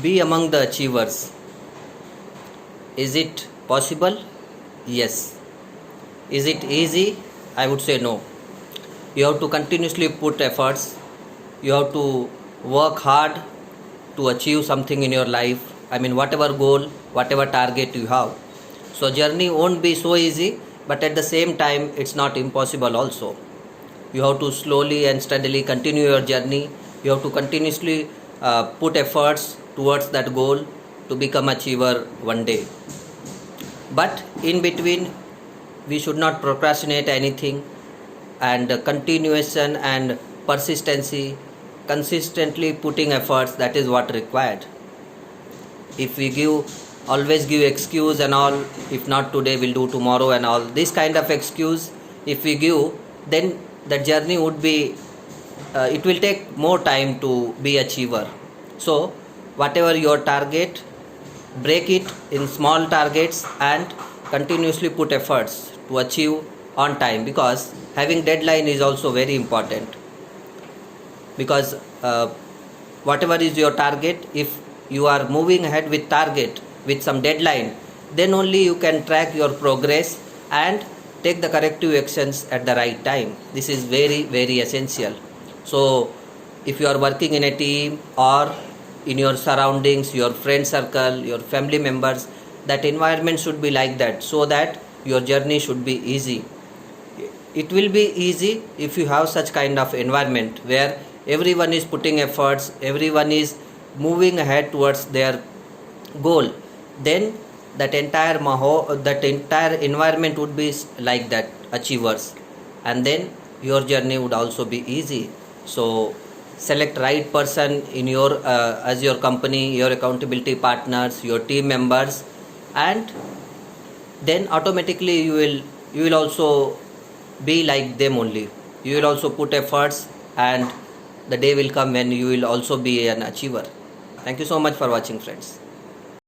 Be among the achievers. Is it possible? Yes. Is it easy? I would say no. You have to continuously put efforts. You have to work hard to achieve something in your life. I mean, whatever goal, whatever target you have. So journey won't be so easy, but at the same time, it's not impossible also. You have to slowly and steadily continue your journey. You have to continuously put efforts towards that goal to become achiever one day. But in between, we should not procrastinate anything, and continuation and persistency, consistently putting efforts, that is what required. If we always give excuse and all, if not today we'll do tomorrow and all, this kind of excuse if we give, then the journey would be it will take more time to be achiever. So whatever your target, break it in small targets and continuously put efforts to achieve on time, because having deadline is also very important. Because whatever is your target, if you are moving ahead with target with some deadline, then only you can track your progress and take the corrective actions at the right time. This is very, very essential. So if you are working in a team or in your surroundings, your friend circle, your family members, that environment should be like that, so that your journey should be easy. It will be easy if you have such kind of environment where everyone is putting efforts, everyone is moving ahead towards their goal. Then that entire environment would be like that, achievers, and then your journey would also be easy. So select right person in your as your company, your accountability partners, your team members, and then automatically you will also be like them only. You will also put efforts, and the day will come when you will also be an achiever. Thank you so much for watching, friends.